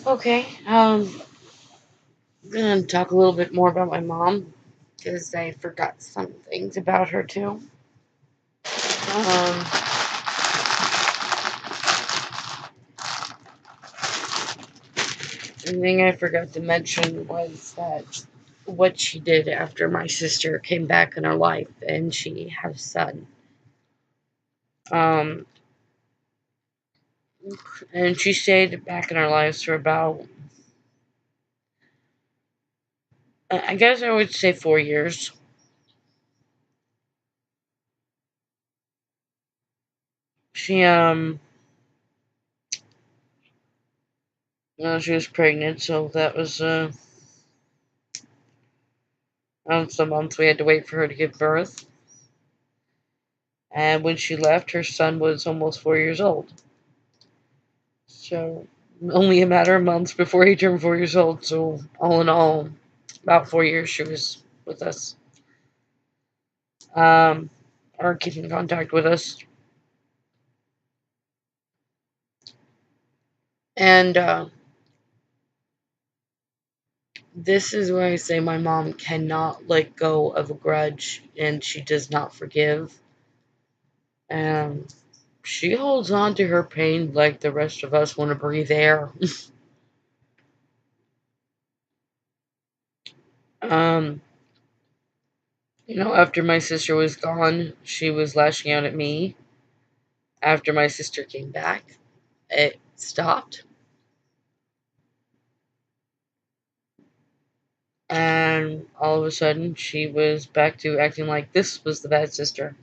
Okay, I'm gonna talk a little bit more about my mom because I forgot some things about her too. Um, the thing I forgot to mention was that what she did after my sister came back in her life and she had a son. Um, and she stayed back in our lives for about, I guess I would say 4 years. She, she was pregnant, so that was, some months we had to wait for her to give birth. And when she left, her son was almost 4 years old. So only a matter of months before he turned 4 years old. So all in all, about 4 years she was with us, um, or keeping contact with us. And this is where I say my mom cannot let go of a grudge, and she does not forgive. And she holds on to her pain like the rest of us want to breathe air. um, after my sister was gone, she was lashing out at me. After my sister came back, it stopped. And all of a sudden, she was back to acting like this was the bad sister.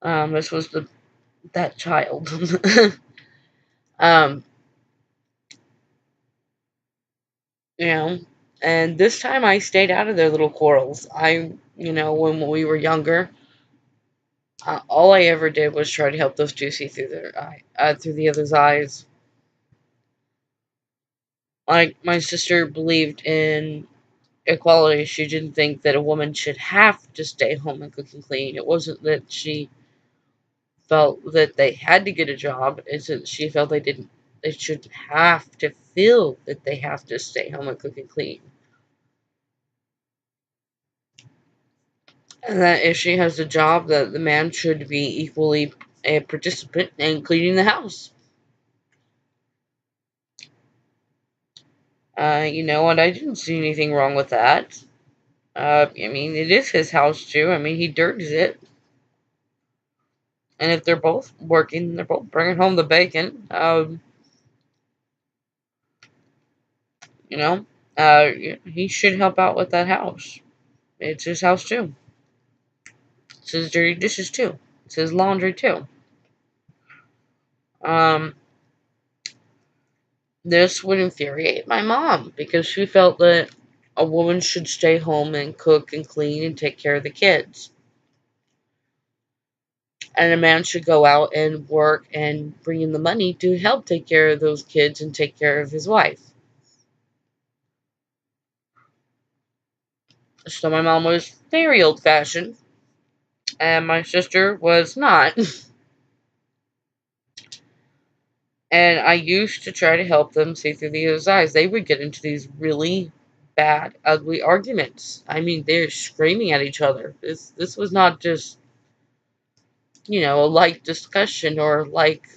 This was that child. um, you know, and this time I stayed out of their little quarrels. When we were younger, all I ever did was try to help those two see through through the other's eyes. Like my sister believed in equality. She didn't think that a woman should have to stay home and cook and clean. It wasn't that she felt that they had to get a job. It's that she felt they should have to feel that they have to stay home and cook and clean. And that if she has a job, that the man should be equally a participant in cleaning the house. And I didn't see anything wrong with that. I mean, it is his house too. I mean, he dirties it. And if they're both working, they're both bringing home the bacon. You know, he should help out with that house. It's his house too. It's his dirty dishes too. It's his laundry too. Um, this would infuriate my mom because she felt that a woman should stay home and cook and clean and take care of the kids. And a man should go out and work and bring in the money to help take care of those kids and take care of his wife. So my mom was very old fashioned, and my sister was not. And I used to try to help them see through the other's eyes. They would get into these really bad, ugly arguments. I mean, they're screaming at each other. This was not just, a light discussion or like,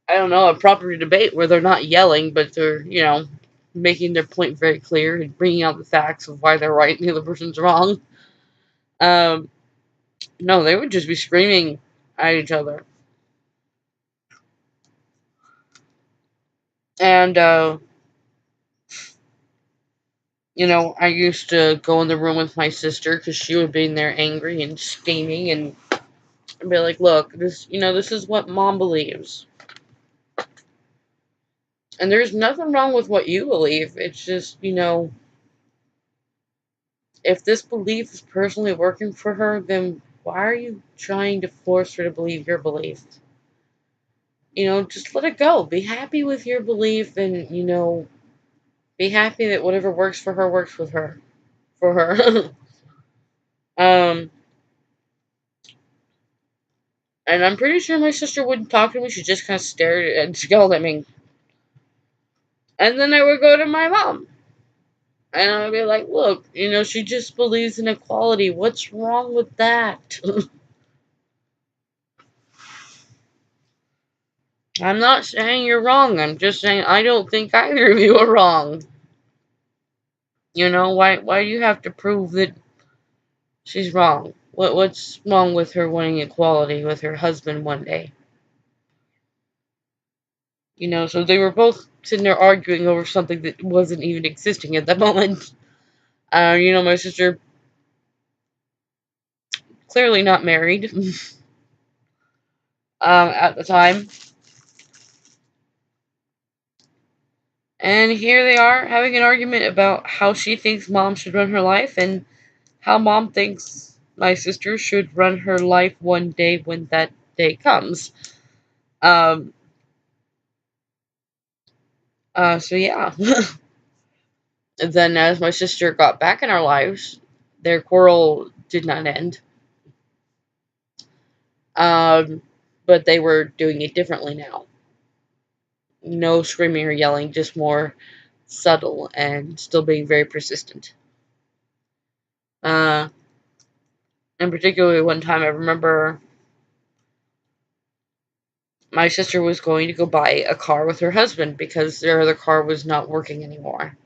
I don't know, a proper debate where they're not yelling, but they're, making their point very clear and bringing out the facts of why they're right and the other person's wrong. Um, no, they would just be screaming at each other. And, I used to go in the room with my sister because she would be in there angry and steaming and be like, look, this is what mom believes. And there's nothing wrong with what you believe. It's just, if this belief is personally working for her, then why are you trying to force her to believe your belief? Just let it go. Be happy with your belief and, be happy that whatever works for her works with her. For her. um, And I'm pretty sure my sister wouldn't talk to me. She just kind of stared and yelled at me. And then I would go to my mom. And I would be like, look, she just believes in equality. What's wrong with that? I'm not saying you're wrong. I'm just saying I don't think either of you are wrong. Why do you have to prove that she's wrong? What's wrong with her wanting equality with her husband one day? So they were both sitting there arguing over something that wasn't even existing at that moment. My sister clearly not married at the time. And here they are having an argument about how she thinks mom should run her life and how mom thinks my sister should run her life one day when that day comes. Um, so yeah. And then as my sister got back in our lives, their quarrel did not end. Um, but they were doing it differently now. No screaming or yelling, just more subtle and still being very persistent. Uh, and particularly one time I remember my sister was going to go buy a car with her husband because their other car was not working anymore.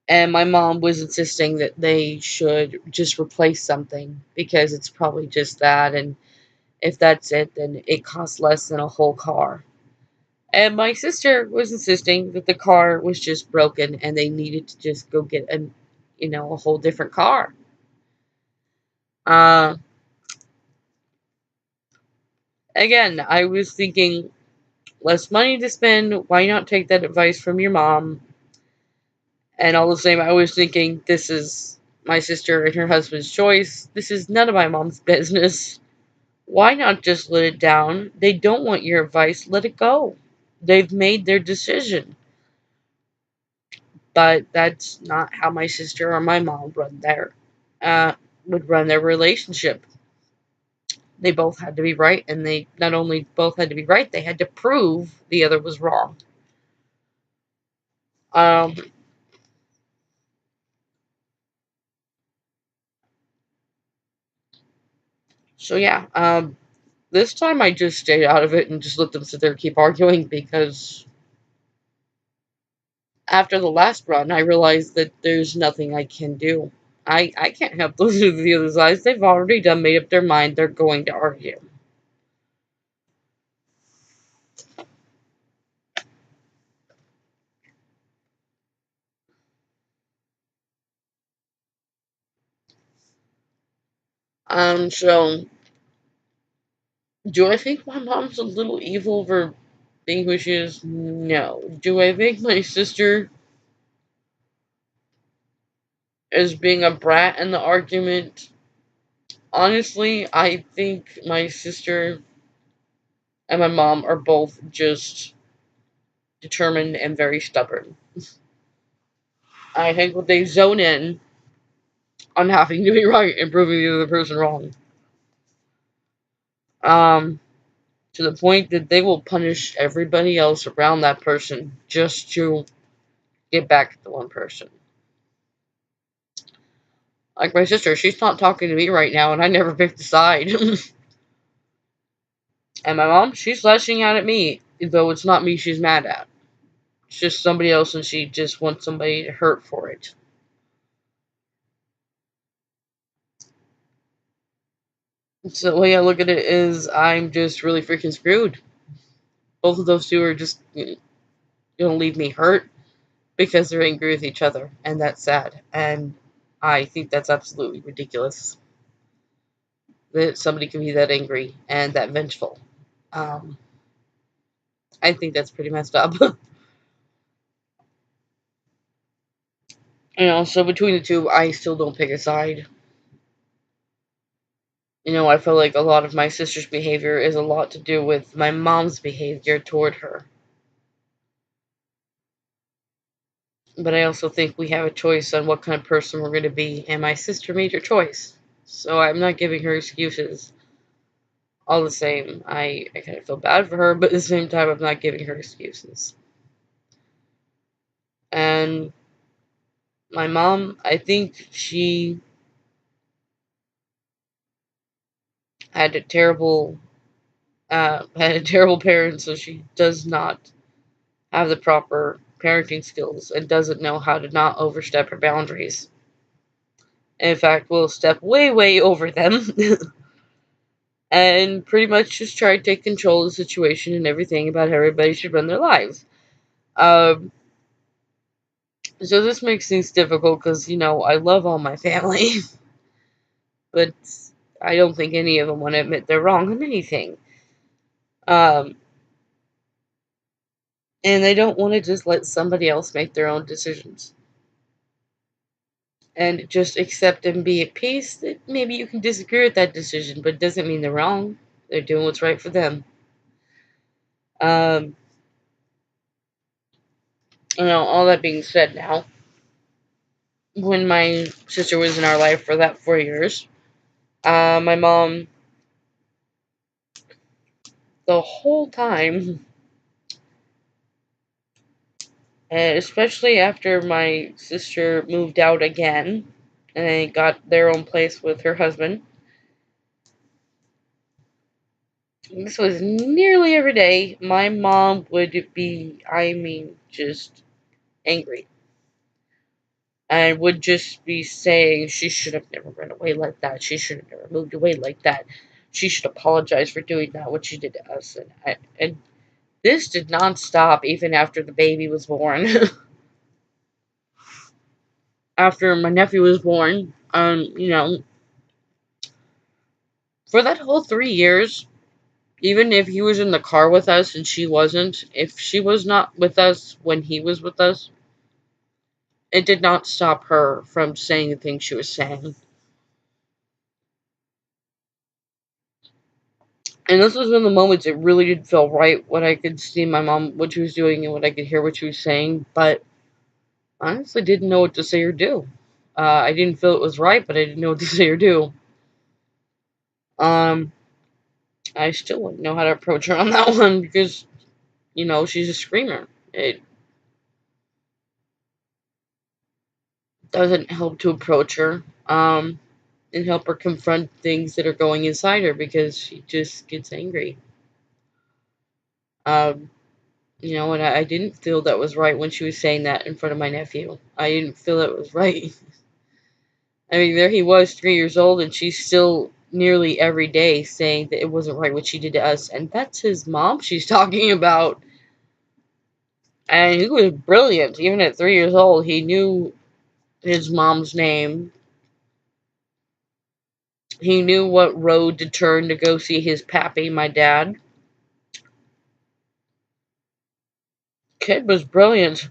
And my mom was insisting that they should just replace something because it's probably just that, and if that's it, then it costs less than a whole car. And my sister was insisting that the car was just broken and they needed to just go get a whole different car. Uh, Again, I was thinking less money to spend. Why not take that advice from your mom? And all the same, I was thinking this is my sister and her husband's choice. This is none of my mom's business. Why not just let it down? They don't want your advice. Let it go. They've made their decision. But that's not how my sister or my mom uh, would run their relationship. They both had to be right, and they not only both had to be right, they had to prove the other was wrong. Um, so yeah, this time I just stayed out of it and just let them sit there and keep arguing because after the last run, I realized that there's nothing I can do. I can't help those of the other sides. They've already done made up their mind. They're going to argue. So do I think my mom's a little evil for being who she is? No. Do I think my sister is being a brat in the argument? Honestly, I think my sister and my mom are both just determined and very stubborn. I think when they zone in on having to be right and proving the other person wrong, um, to the point that they will punish everybody else around that person just to get back at the one person. Like my sister, she's not talking to me right now, and I never picked a side. And my mom, she's lashing out at me, though it's not me she's mad at. It's just somebody else, and she just wants somebody to hurt for it. So the way I look at it is, I'm just really freaking screwed. Both of those two are just gonna leave me hurt because they're angry with each other, and that's sad. And I think that's absolutely ridiculous that somebody can be that angry and that vengeful. Um, I think that's pretty messed up. So between the two, I still don't pick a side. I feel like a lot of my sister's behavior is a lot to do with my mom's behavior toward her. But I also think we have a choice on what kind of person we're going to be, and my sister made her choice. So I'm not giving her excuses. All the same, I kind of feel bad for her, but at the same time, I'm not giving her excuses. And my mom, I think she had a terrible parent, so she does not have the proper parenting skills and doesn't know how to not overstep her boundaries. In fact, will step way, way over them and pretty much just try to take control of the situation and everything about how everybody should run their lives. Um, so this makes things difficult because, I love all my family, but I don't think any of them want to admit they're wrong on anything. Um, and they don't want to just let somebody else make their own decisions. And just accept and be at peace that maybe you can disagree with that decision, but it doesn't mean they're wrong. They're doing what's right for them. Um, all that being said now, when my sister was in our life for that 4 years, my mom, the whole time, and especially after my sister moved out again and they got their own place with her husband, this was nearly every day, my mom would be, just angry. And would just be saying she should have never run away like that. She should have never moved away like that. She should apologize for doing that, what she did to us. And this did not stop even after the baby was born. After my nephew was born, for that whole 3 years, even if he was in the car with us and she wasn't, if she was not with us when he was with us, it did not stop her from saying the things she was saying. And this was one of the moments it really did feel right when I could see my mom, what she was doing, and when I could hear what she was saying, but I honestly didn't know what to say or do. I didn't feel it was right, but I didn't know what to say or do. Um, I still wouldn't know how to approach her on that one because, she's a screamer. It doesn't help to approach her, and help her confront things that are going inside her because she just gets angry. Um, and I didn't feel that was right when she was saying that in front of my nephew. I didn't feel that was right. I mean, there he was, 3 years old, and she's still nearly every day saying that it wasn't right what she did to us. And that's his mom she's talking about. And he was brilliant. Even at 3 years old, he knew his mom's name. He knew what road to turn to go see his pappy, my dad. Kid was brilliant.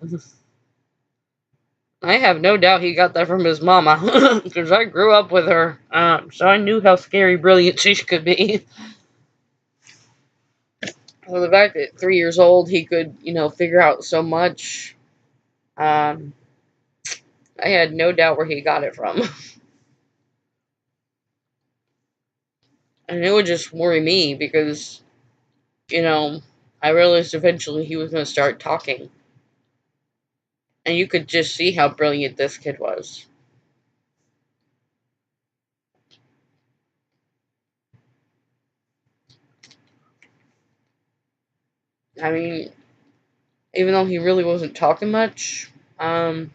I have no doubt he got that from his mama, because I grew up with her, so I knew how scary brilliant she could be. Well, the fact that 3 years old he could, figure out so much, um, I had no doubt where he got it from. And it would just worry me because, you know, I realized eventually he was going to start talking. And you could just see how brilliant this kid was. I mean, even though he really wasn't talking much, um,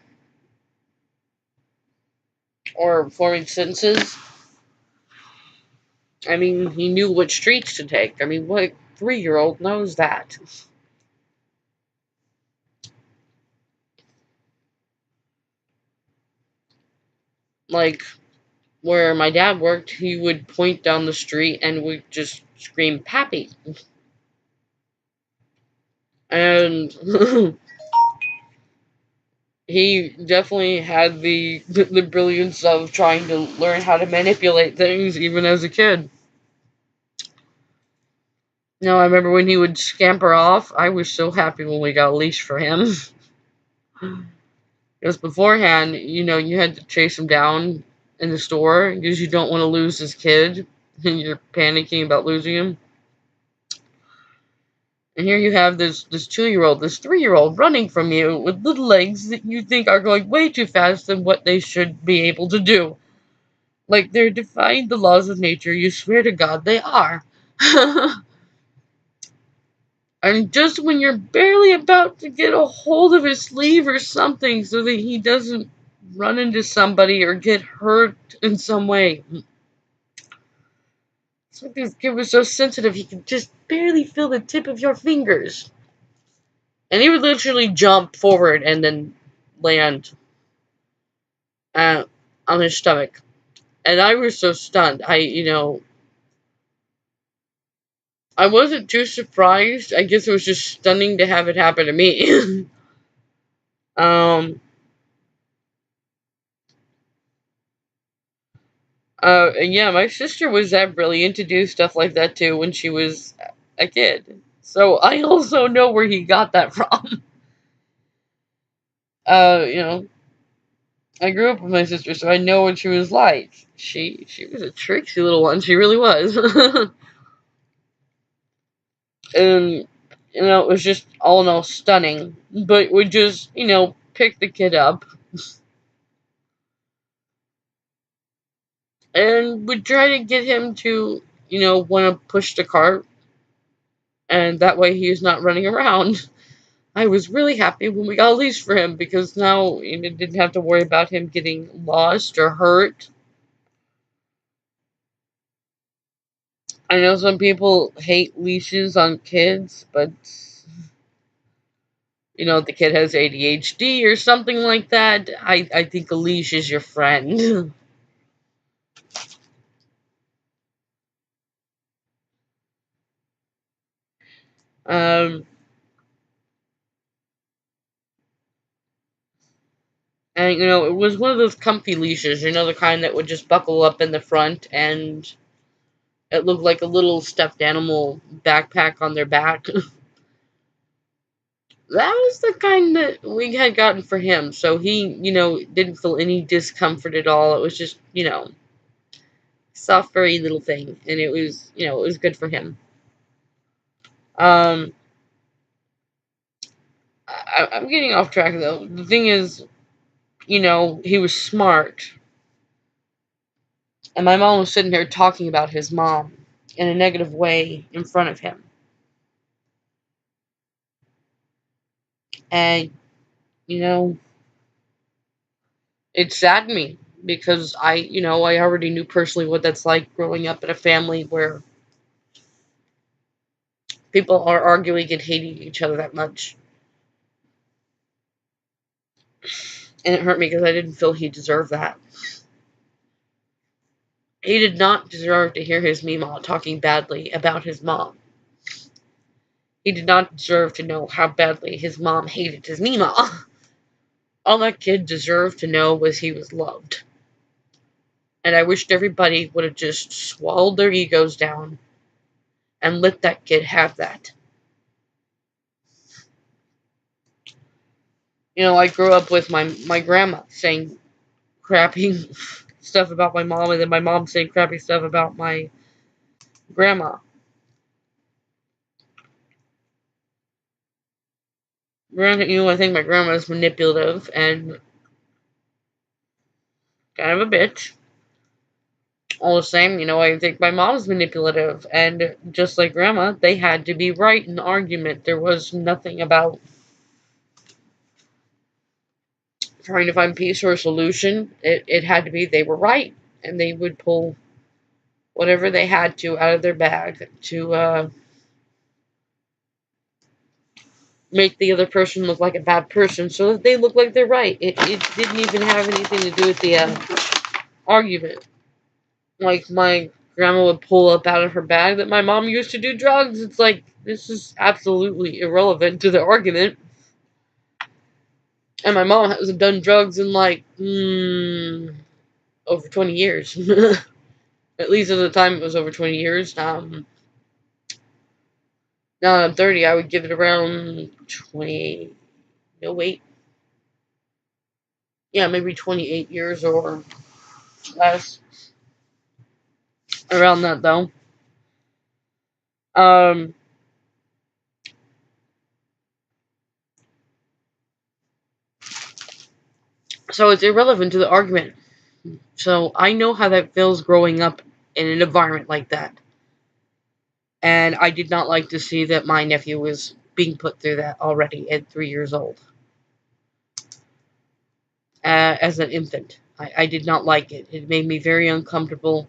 or forming sentences, I mean, he knew what streets to take. I mean, what 3-year-old knows that? Like, where my dad worked, he would point down the street and would just scream, Pappy. And he definitely had the brilliance of trying to learn how to manipulate things even as a kid. I remember when he would scamper off, I was so happy when we got a leash for him. Because beforehand, you had to chase him down in the store because you don't want to lose this kid and you're panicking about losing him. And here you have this 2-year-old, this 3-year-old running from you with little legs that you think are going way too fast than what they should be able to do. Like they're defying the laws of nature. You swear to God they are. And just when you're barely about to get a hold of his sleeve or something so that he doesn't run into somebody or get hurt in some way. It's like this kid was so sensitive he could just barely feel the tip of your fingers. And he would literally jump forward and then land uh, on his stomach. And I was so stunned. I wasn't too surprised. I guess it was just stunning to have it happen to me. um, and yeah, my sister was that brilliant to do stuff like that too when she was a kid. So I also know where he got that from. You know, I grew up with my sister, so I know what she was like. She was a tricksy little one. She really was. And it was just all in all stunning. But we just pick the kid up and would try to get him to want to push the cart, and that way he's not running around. I was really happy when we got a leash for him because now didn't have to worry about him getting lost or hurt. I know some people hate leashes on kids, but if the kid has ADHD or something like that, I think a leash is your friend. um, and it was one of those comfy leashes, the kind that would just buckle up in the front and it looked like a little stuffed animal backpack on their back. That was the kind that we had gotten for him. So he, didn't feel any discomfort at all. It was just, soft, furry little thing. And it was good for him. Um, I'm getting off track though. The thing is, he was smart. And my mom was sitting here talking about his mom in a negative way in front of him. And, you know, it saddened me because I already knew personally what that's like growing up in a family where people are arguing and hating each other that much. And it hurt me because I didn't feel he deserved that. He did not deserve to hear his Meemaw talking badly about his mom. He did not deserve to know how badly his mom hated his Meemaw. All that kid deserved to know was he was loved. And I wished everybody would have just swallowed their egos down and let that kid have that. I grew up with my grandma saying crappy stuff about my mom, and then my mom saying crappy stuff about my grandma. Granted, I think my grandma is manipulative and kind of a bitch. All the same, I think my mom's manipulative, and just like grandma, they had to be right in the argument. There was nothing about trying to find peace or a solution. It had to be they were right, and they would pull whatever they had to out of their bag to make the other person look like a bad person so that they look like they're right. It didn't even have anything to do with the argument. Like, my grandma would pull up out of her bag that my mom used to do drugs. It's like, this is absolutely irrelevant to the argument. And my mom hasn't done drugs in like over 20 years. At least at the time it was over 20 years. Now that I'm 30, I would give it around 20. No, wait. Yeah, maybe 28 years or Last around that though. Um, so it's irrelevant to the argument. So I know how that feels growing up in an environment like that. And I did not like to see that my nephew was being put through that already at 3 years old as an infant. I did not like it. It made me very uncomfortable.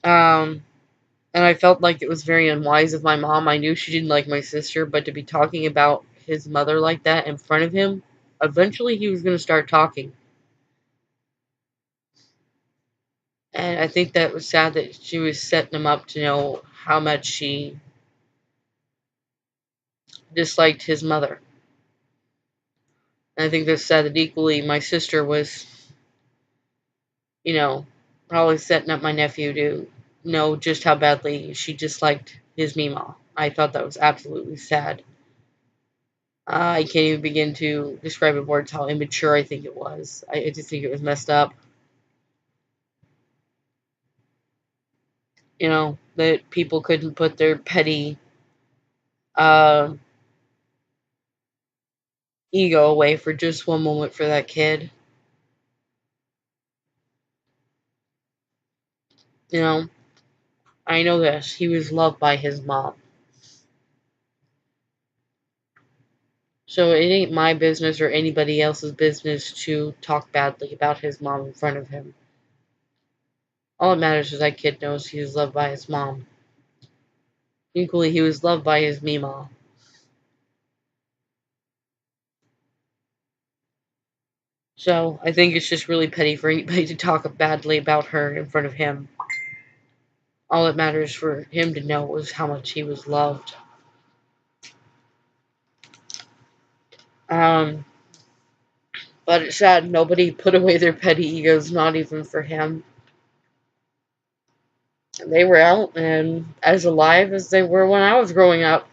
Um, and I felt like it was very unwise of my mom. I knew she didn't like my sister, but to be talking about his mother like that in front of him, eventually he was going to start talking. And I think that was sad that she was setting him up to know how much she disliked his mother. And I think that's sad that equally my sister was, you know, probably setting up my nephew to know just how badly she disliked his Mima. I thought that was absolutely sad. I can't even begin to describe in words how immature I think it was. I just think it was messed up. That people couldn't put their petty uh, ego away for just one moment for that kid. You know, I know this. He was loved by his mom. So it ain't my business or anybody else's business to talk badly about his mom in front of him. All that matters is that kid knows he was loved by his mom. Equally, he was loved by his Mima. So I think it's just really petty for anybody to talk badly about her in front of him. All that matters for him to know was how much he was loved. Um, but it's sad nobody put away their petty egos, not even for him. They were out and as alive as they were when I was growing up.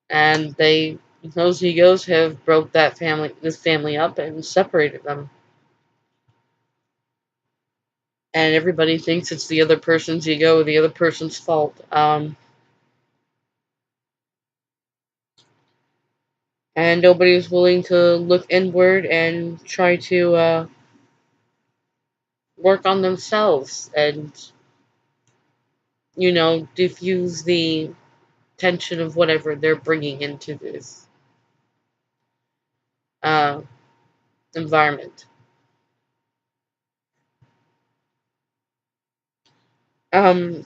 And those egos have broke this family up and separated them. And everybody thinks it's the other person's ego or the other person's fault. And nobody was willing to look inward and try to work on themselves and diffuse the tension of whatever they're bringing into this uh, environment.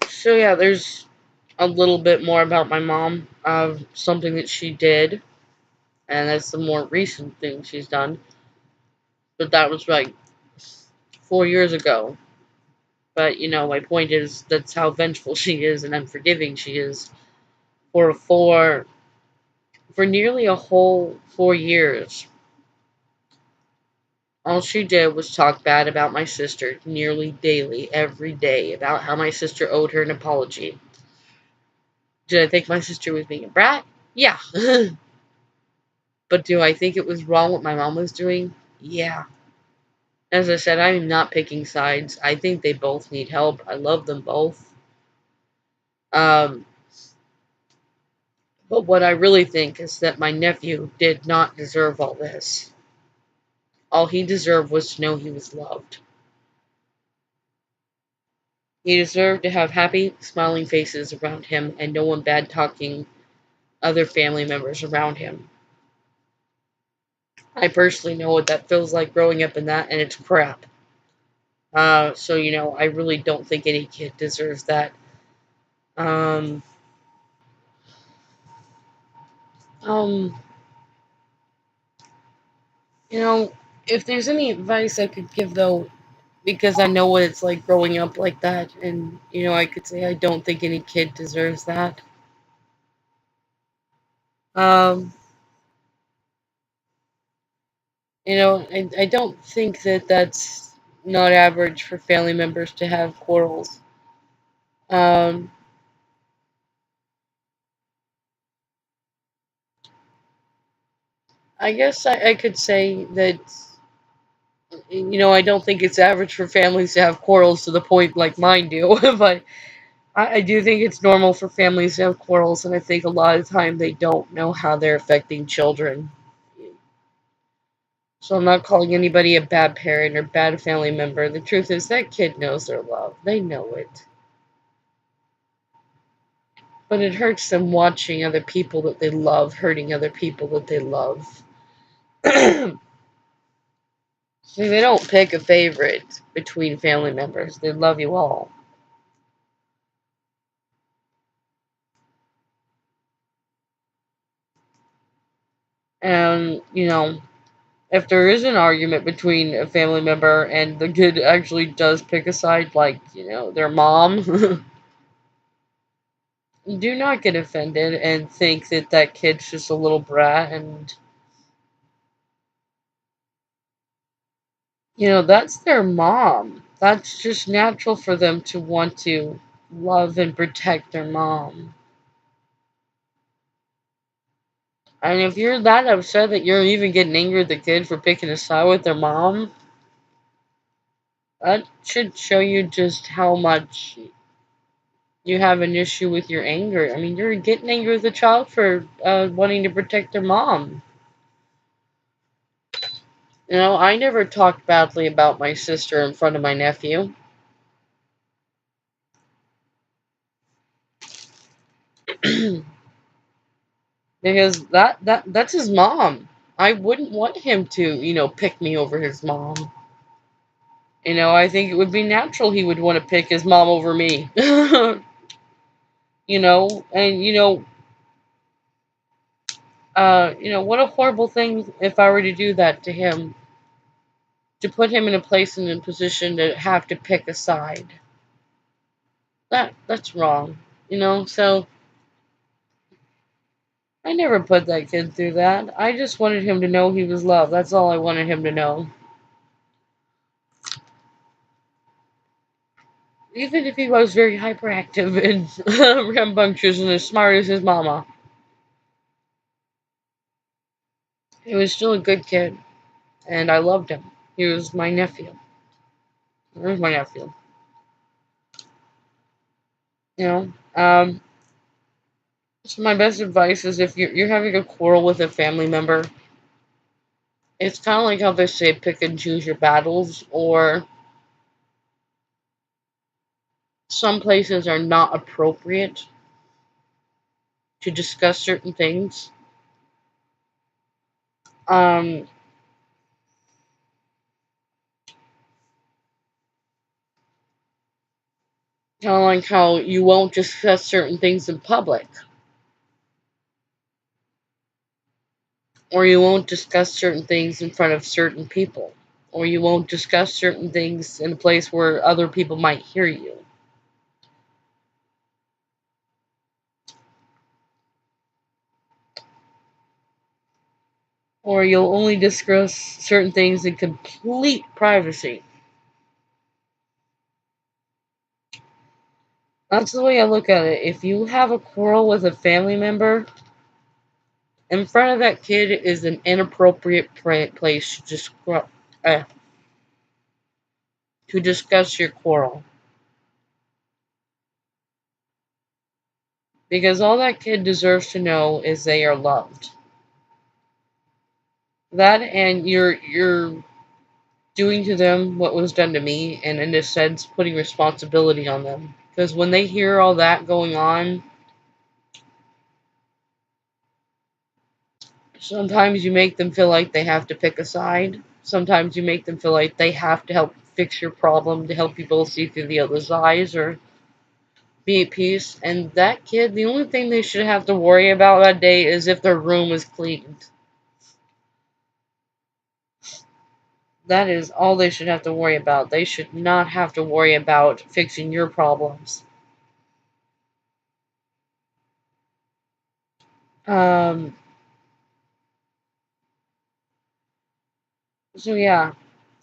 So yeah, there's a little bit more about my mom of something that she did, and that's the more recent thing she's done. But that was like 4 years ago. But my point is that's how vengeful she is and unforgiving she is. For nearly a whole 4 years, all she did was talk bad about my sister nearly daily, every day, about how my sister owed her an apology. Did I think my sister was being a brat? Yeah. But do I think it was wrong what my mom was doing? Yeah. As I said, I'm not picking sides. I think they both need help. I love them both. Um, but what I really think is that my nephew did not deserve all this. All he deserved was to know he was loved. He deserved to have happy, smiling faces around him and no one bad talking other family members around him. I personally know what that feels like growing up in that, and it's crap. So I really don't think any kid deserves that. Um, um, you know, if there's any advice I could give though, because I know what it's like growing up like that, and I could say I don't think any kid deserves that. Um, I don't think that that's not average for family members to have quarrels. Um, I guess I could say that. I don't think it's average for families to have quarrels to the point like mine do, but I do think it's normal for families to have quarrels, and I think a lot of the time they don't know how they're affecting children. So I'm not calling anybody a bad parent or bad family member. The truth is that kid knows their love. They know it. But it hurts them watching other people that they love hurting other people that they love. See, they don't pick a favorite between family members. They love you all. And, if there is an argument between a family member and the kid actually does pick a side, like, their mom, do not get offended and think that that kid's just a little brat. And, that's their mom. That's just natural for them to want to love and protect their mom. And if you're that upset that you're even getting angry at the kid for picking a side with their mom, that should show you just how much you have an issue with your anger. I mean, you're getting angry with the child for wanting to protect their mom. I never talked badly about my sister in front of my nephew. Because that's his mom. I wouldn't want him to, pick me over his mom. I think it would be natural he would want to pick his mom over me. And what a horrible thing if I were to do that to him, to put him in a place and in a position to have to pick a side. That's wrong. So I never put that kid through that. I just wanted him to know he was loved. That's all I wanted him to know. Even if he was very hyperactive and rambunctious and as smart as his mama, he was still a good kid, and I loved him. He was my nephew. Where's my nephew? You know, so my best advice is if you're having a quarrel with a family member, it's kind of like how they say pick and choose your battles, or some places are not appropriate to discuss certain things. Um, Kind of like how you won't discuss certain things in public, or you won't discuss certain things in front of certain people, or you won't discuss certain things in a place where other people might hear you, or you'll only discuss certain things in complete privacy. That's the way I look at it. If you have a quarrel with a family member, in front of that kid is an inappropriate place uh, to discuss your quarrel. Because all that kid deserves to know is they are loved. That, and you're doing to them what was done to me, and in a sense putting responsibility on them. Because when they hear all that going on, sometimes you make them feel like they have to pick a side. Sometimes you make them feel like they have to help fix your problem to help you both see through the other's eyes or be at peace. And that kid, the only thing they should have to worry about that day is if their room is cleaned. That is all they should have to worry about. They should not have to worry about fixing your problems. Um, so yeah,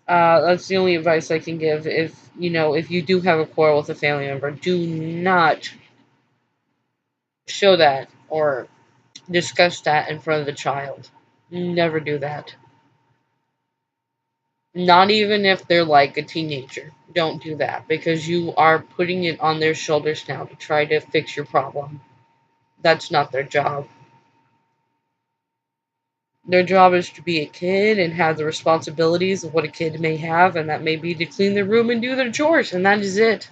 that's the only advice I can give. If you do have a quarrel with a family member, do not show that or discuss that in front of the child. Never do that. Not even if they're like a teenager. Don't do that because you are putting it on their shoulders now to try to fix your problem. That's not their job. Their job is to be a kid and have the responsibilities of what a kid may have, and that may be to clean their room and do their chores, and that is it.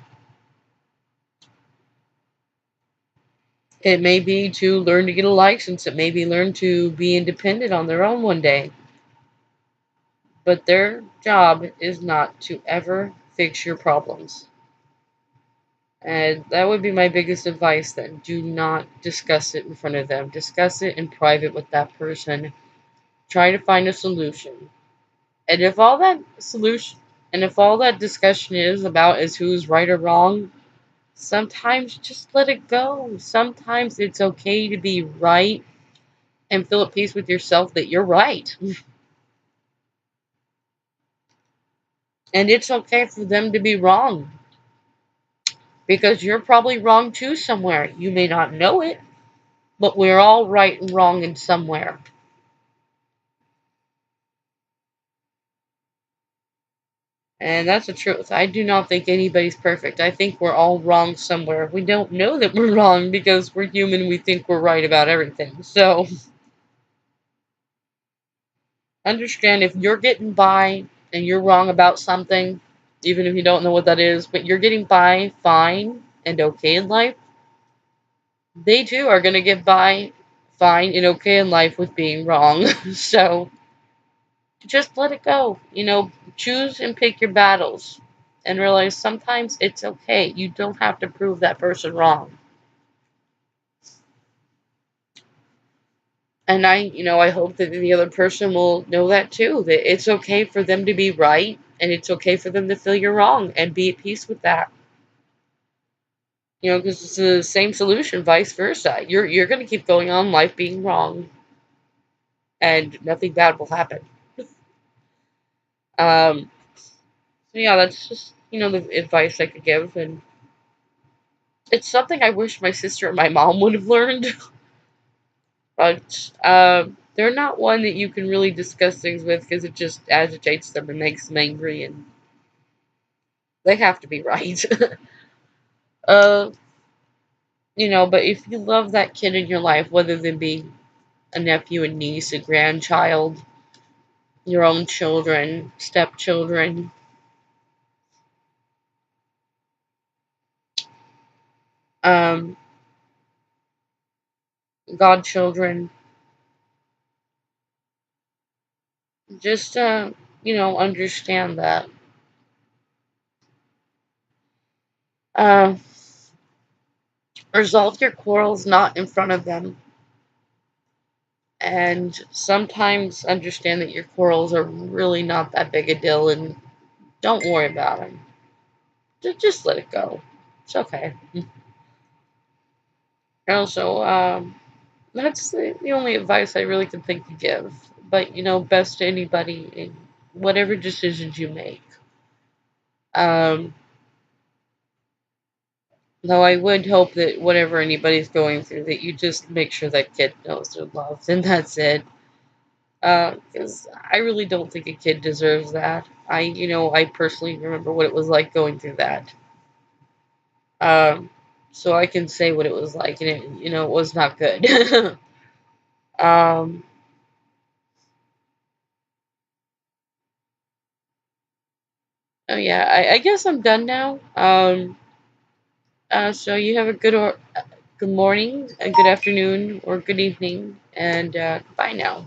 It may be to learn to get a license. It may be learn to be independent on their own one day. But their job is not to ever fix your problems. And that would be my biggest advice then. Do not discuss it in front of them. Discuss it in private with that person. Try to find a solution. And if all that solution and if all that discussion is about is who's right or wrong, sometimes just let it go. Sometimes it's okay to be right and feel at peace with yourself that you're right. And it's okay for them to be wrong because you're probably wrong too somewhere. You may not know it, but we're all right and wrong in somewhere. And that's the truth. I do not think anybody's perfect. I think we're all wrong somewhere. We don't know that we're wrong because we're human. We think we're right about everything. So understand if you're getting by and you're wrong about something, even if you don't know what that is, but you're getting by fine and okay in life, they too are going to get by fine and okay in life with being wrong. So just let it go. Choose and pick your battles and realize sometimes it's okay. You don't have to prove that person wrong. And I hope that the other person will know that too, that it's okay for them to be right and it's okay for them to feel you're wrong and be at peace with that. Because it's the same solution, vice versa. You're going to keep going on life being wrong and nothing bad will happen. Um, so yeah, that's just, the advice I could give. And it's something I wish my sister and my mom would have learned. But they're not one that you can really discuss things with because it just agitates them and makes them angry, and they have to be right. uh, but if you love that kid in your life, whether they be a nephew, a niece, a grandchild, your own children, stepchildren, um, godchildren, just understand that. Uh, Resolve your quarrels not in front of them. And sometimes understand that your quarrels are really not that big a deal and don't worry about them. Just let it go. It's okay. And also, that's the only advice I really can think to give. But, best to anybody in whatever decisions you make. Um, though I would hope that whatever anybody's going through, that you just make sure that kid knows they're loved, and that's it. Because I really don't think a kid deserves that. I personally remember what it was like going through that. Um, so I can say what it was like, and it was not good. um, oh yeah, I guess I'm done now. So you have a good morning, a good afternoon, or good evening, and bye now.